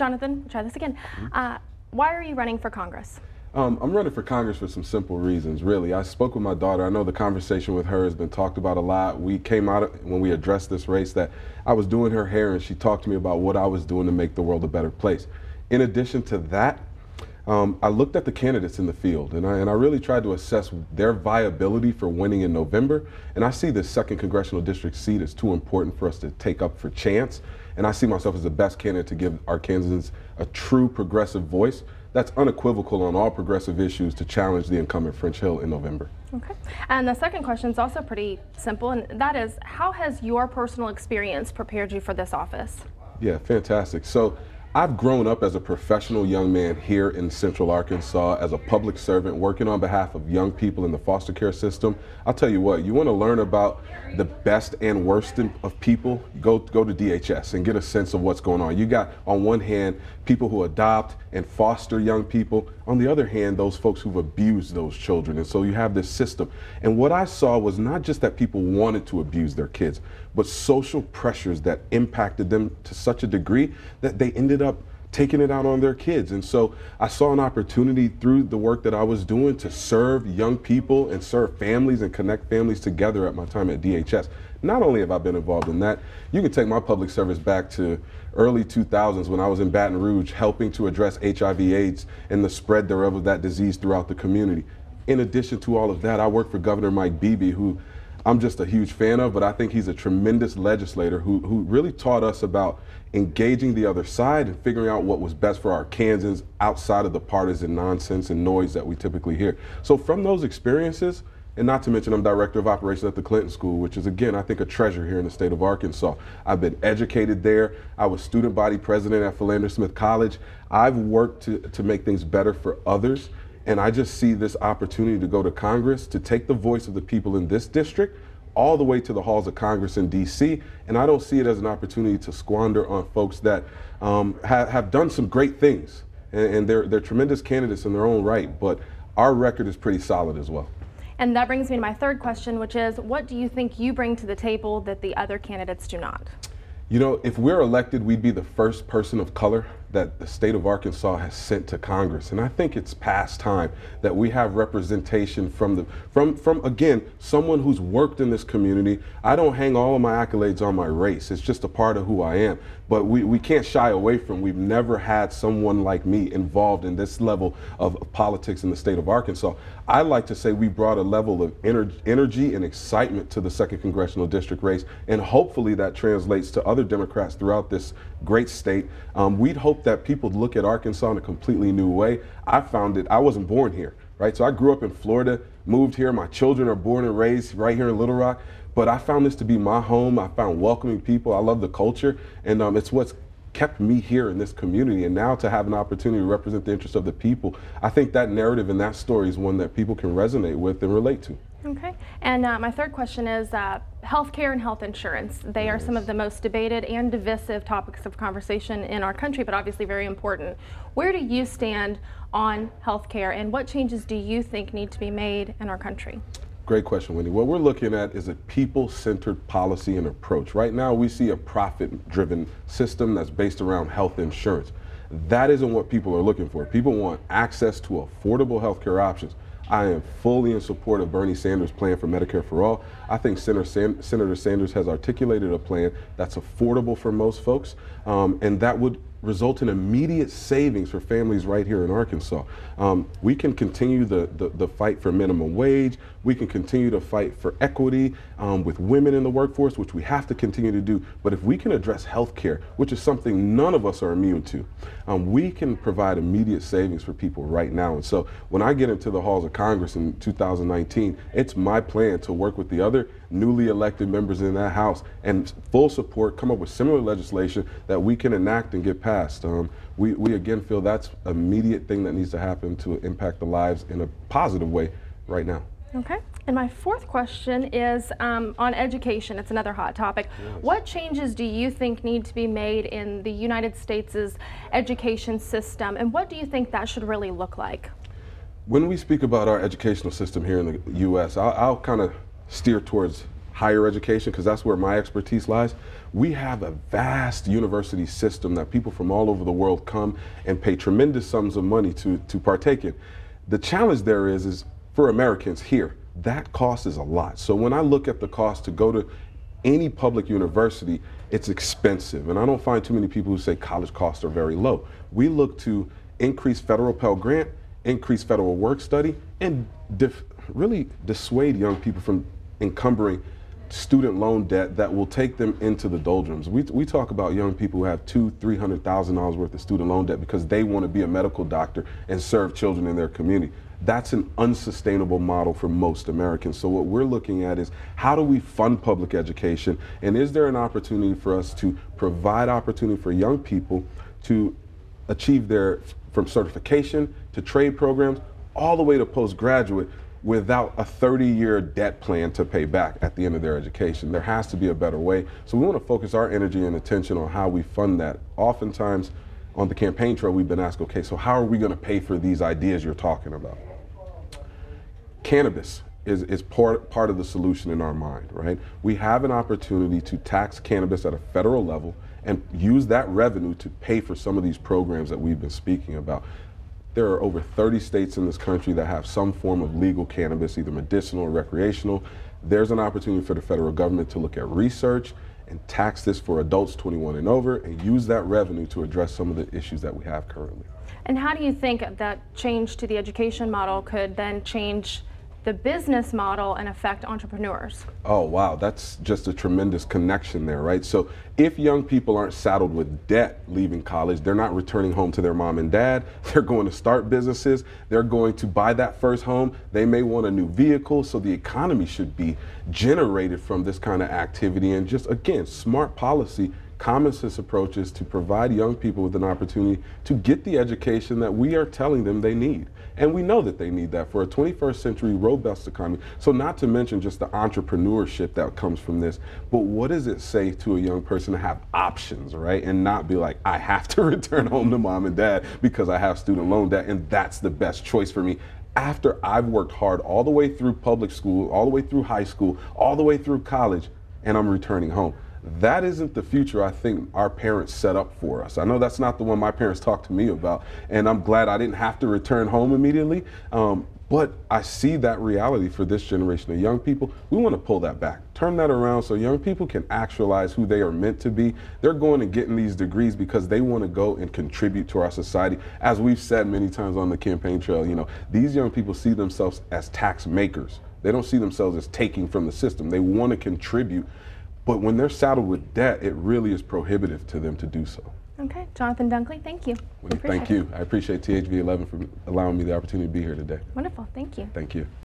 Jonathan, try this again. Why are you running for Congress? I'm running for Congress for some simple reasons, really. I spoke with my daughter. I know the conversation with her has been talked about a lot. We came out when we addressed this race that I was doing her hair, and she talked to me about what I was doing to make the world a better place. In addition to that, I looked at the candidates in the field, and I really tried to assess their viability for winning in November. And I see the 2nd Congressional District seat as too important for us to take up for chance. And I see myself as the best candidate to give Arkansans a true progressive voice that's unequivocal on all progressive issues to challenge the incumbent French Hill in November. Okay. And the second question is also pretty simple, and that is, how has your personal experience prepared you for this office? Yeah, fantastic. So I've grown up as a professional young man here in Central Arkansas as a public servant working on behalf of young people in the foster care system. I'll tell you what, you want to learn about the best and worst of people, go to DHS and get a sense of what's going on. You got, on one hand, people who adopt and foster young people. On the other hand, those folks who've abused those children. And so you have this system. And what I saw was not just that people wanted to abuse their kids, but social pressures that impacted them to such a degree that they ended up taking it out on their kids. And so I saw an opportunity through the work that I was doing to serve young people and serve families and connect families together at my time at DHS. Not only have I been involved in that, you can take my public service back to early 2000s when I was in Baton Rouge helping to address HIV/AIDS and the spread thereof of that disease throughout the community. In addition to all of that, I worked for Governor Mike Beebe, who I'm just a huge fan of, but I think he's a tremendous legislator who really taught us about engaging the other side and figuring out what was best for Arkansans outside of the partisan nonsense and noise that we typically hear. So from those experiences, and not to mention I'm Director of Operations at the Clinton School, which is, again, I think a treasure here in the state of Arkansas. I've been educated there. I was student body president at Philander Smith College. I've worked to make things better for others. And I just see this opportunity to go to Congress, to take the voice of the people in this district all the way to the halls of Congress in D.C. And I don't see it as an opportunity to squander on folks that have done some great things. And they're tremendous candidates in their own right, but our record is pretty solid as well. And that brings me to my third question, which is, what do you think you bring to the table that the other candidates do not? You know, if we're elected, we'd be the first person of color that the state of Arkansas has sent to Congress. And I think it's past time that we have representation from again, someone who's worked in this community. I don't hang all of my accolades on my race. It's just a part of who I am. But we can't shy away from, we've never had someone like me involved in this level of politics in the state of Arkansas. I like to say we brought a level of energy and excitement to the 2nd Congressional District race, and hopefully that translates to other Democrats throughout this great state. We'd hope that people look at Arkansas in a completely new way. I found it, I wasn't born here, right? So I grew up in Florida, moved here. My children are born and raised right here in Little Rock. But I found this to be my home. I found welcoming people. I love the culture. And it's what's kept me here in this community. And now to have an opportunity to represent the interests of the people, I think that narrative and that story is one that people can resonate with and relate to. Okay. And my third question is healthcare and health insurance. They are some of the most debated and divisive topics of conversation in our country, but obviously very important. Where do you stand on healthcare, and what changes do you think need to be made in our country? Great question, Wendy. What we're looking at is a people-centered policy and approach. Right now, we see a profit-driven system that's based around health insurance. That isn't what people are looking for. People want access to affordable healthcare options. I am fully in support of Bernie Sanders' plan for Medicare for All. I think Senator Sanders has articulated a plan that's affordable for most folks, and that would result in immediate savings for families right here in Arkansas. We can continue the fight for minimum wage. We can continue to fight for equity with women in the workforce, which we have to continue to do. But if we can address health care, which is something none of us are immune to, we can provide immediate savings for people right now. And so when I get into the halls of Congress in 2019, it's my plan to work with the other newly elected members in that House and full support, come up with similar legislation that we can enact and get passed. We again feel that's an immediate thing that needs to happen to impact the lives in a positive way right now. Okay. And my fourth question is on education. It's another hot topic. Yes. What changes do you think need to be made in the United States' education system, and what do you think that should really look like? When we speak about our educational system here in the U.S., I'll kind of steer towards higher education, because that's where my expertise lies, we have a vast university system that people from all over the world come and pay tremendous sums of money to partake in. The challenge there is for Americans here, that cost is a lot. So when I look at the cost to go to any public university, it's expensive. And I don't find too many people who say college costs are very low. We look to increase federal Pell Grant, increase federal work study, and really dissuade young people from encumbering student loan debt that will take them into the doldrums. We talk about young people who have $200,000-300,000 worth of student loan debt because they want to be a medical doctor and serve children in their community. That's an unsustainable model for most Americans. So what we're looking at is how do we fund public education, and is there an opportunity for us to provide opportunity for young people to achieve from certification to trade programs all the way to postgraduate without a 30-year debt plan to pay back at the end of their education. There has to be a better way. So we want to focus our energy and attention on how we fund that. Oftentimes on the campaign trail, we've been asked, okay, so how are we going to pay for these ideas you're talking about? Cannabis is part of the solution in our mind, right? We have an opportunity to tax cannabis at a federal level and use that revenue to pay for some of these programs that we've been speaking about. There are over 30 states in this country that have some form of legal cannabis, either medicinal or recreational. There's an opportunity for the federal government to look at research and tax this for adults 21 and over and use that revenue to address some of the issues that we have currently. And how do you think that change to the education model could then change the business model and affect entrepreneurs? Oh, wow, that's just a tremendous connection there, right? So if young people aren't saddled with debt leaving college, they're not returning home to their mom and dad, they're going to start businesses, they're going to buy that first home, they may want a new vehicle, so the economy should be generated from this kind of activity. And just, again, smart policy, common sense approaches to provide young people with an opportunity to get the education that we are telling them they need. And we know that they need that for a 21st century robust economy. So not to mention just the entrepreneurship that comes from this, but what does it say to a young person to have options, right? And not be like, I have to return home to mom and dad because I have student loan debt and that's the best choice for me. After I've worked hard all the way through public school, all the way through high school, all the way through college, and I'm returning home. That isn't the future I think our parents set up for us. I know that's not the one my parents talked to me about, and I'm glad I didn't have to return home immediately, but I see that reality for this generation of young people. We want to pull that back, turn that around so young people can actualize who they are meant to be. They're going and getting these degrees because they want to go and contribute to our society. As we've said many times on the campaign trail, you know, these young people see themselves as tax makers. They don't see themselves as taking from the system. They want to contribute. But when they're saddled with debt, it really is prohibitive to them to do so. Okay, Jonathan Dunkley, thank you. Thank you. I appreciate THV 11 for allowing me the opportunity to be here today. Wonderful, thank you. Thank you.